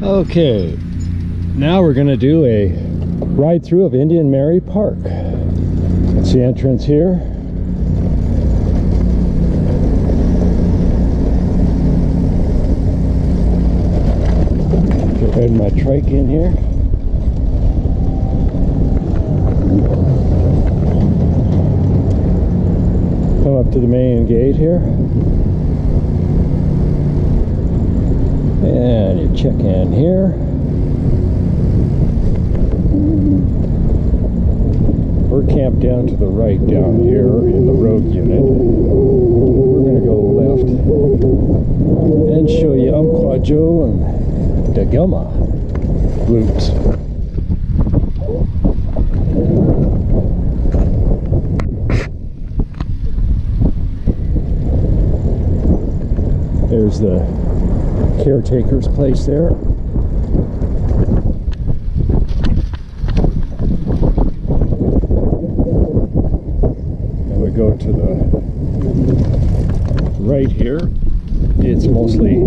Okay, now we're going to do a ride through of Indian Mary Park. That's the entrance here. Get my trike in here. Come up to the main gate here. And you check in here. We're camped down to the right down here in the road unit. We're going to go left and show you Umpquajo and Dagilma loops. There's the caretaker's place there. And we go to the right here. It's mostly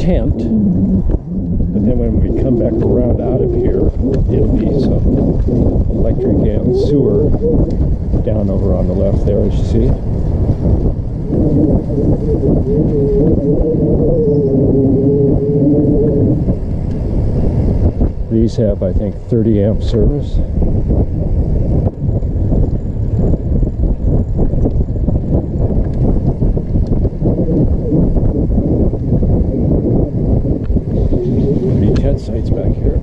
tent, but then when we come back around out of here, it'll be some electric and sewer down over on the left there, as you see. These have, I think, 30 amp service. Pretty tent sites back here.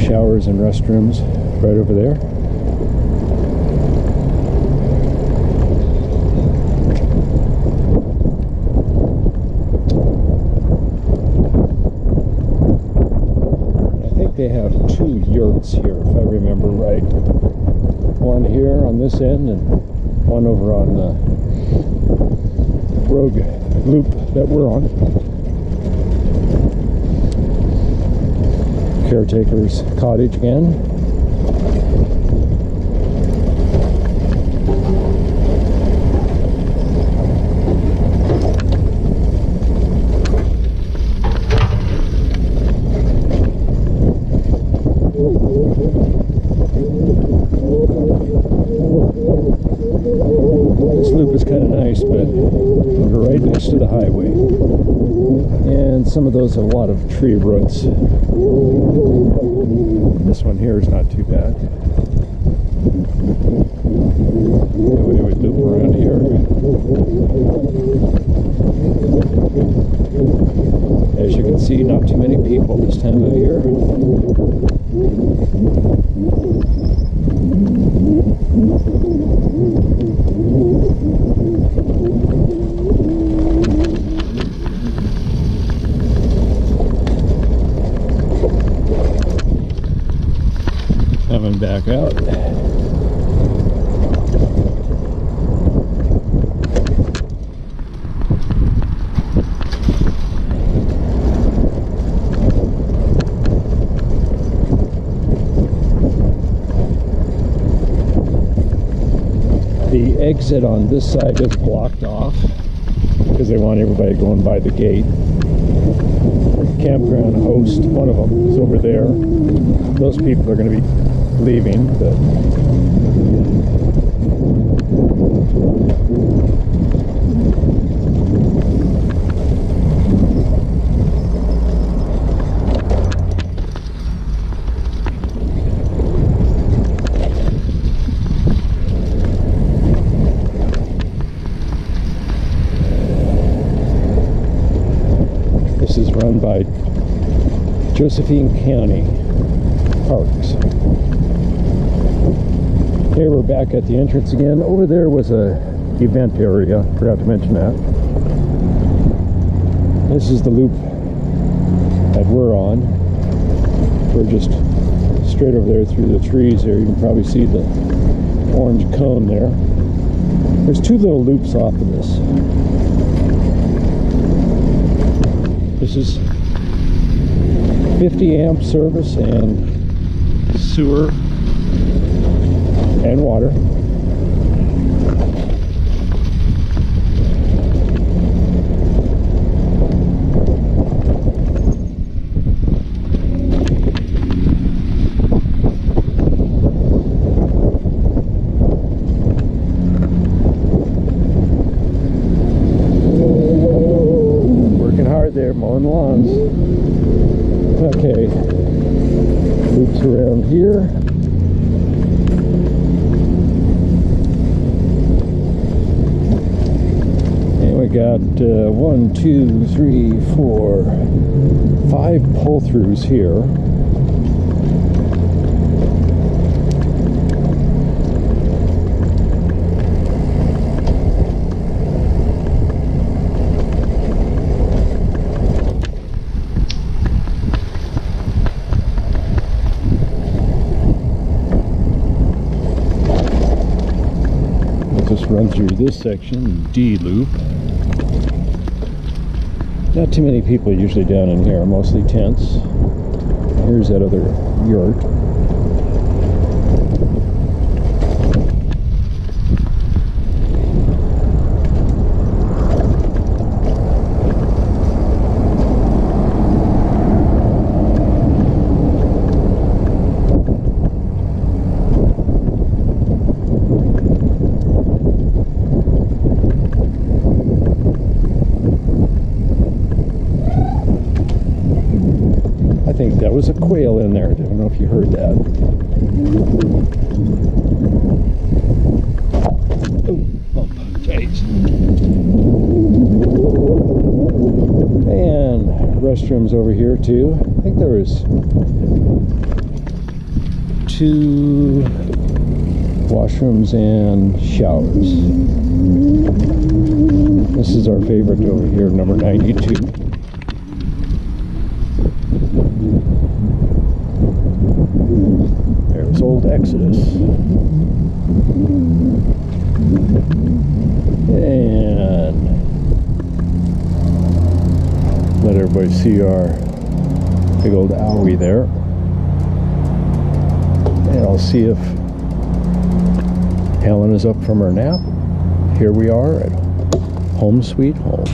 Showers and restrooms right over there. They have two yurts here, if I remember right. One here on this end and one over on the road loop that we're on. Caretaker's cottage again. This loop is kind of nice, but we're right next to the highway. And some of those have a lot of tree roots. This one here is not too bad. We would loop around here. As you can see, not too many people this time of year. Coming back out. The exit on this side is blocked off because they want everybody going by the gate. Campground host, one of them, is over there. Those people are going to be leaving, but this is run by Josephine County Parks. Okay, we're back at the entrance again. Over there was a event area, forgot to mention that. This is the loop that we're on. We're just straight over there through the trees there. You can probably see the orange cone there. There's two little loops off of this. This is 50 amp service and sewer. and water. There mowing lawns. Okay, loops around here. And we got 1, 2, 3, 4, 5 pull-throughs here. Just run through this section, D loop. Not too many people usually down in here, mostly tents. Here's that other yurt. I think that was a quail in there. I don't know if you heard that. Oh, bump. Jeez. And restrooms over here too. I think there was 2 washrooms and showers. This is our favorite over here, number 92. There's old Exodus. And let everybody see our big old owie there. And I'll see if Helen is up from her nap. Here we are at Home Sweet Home.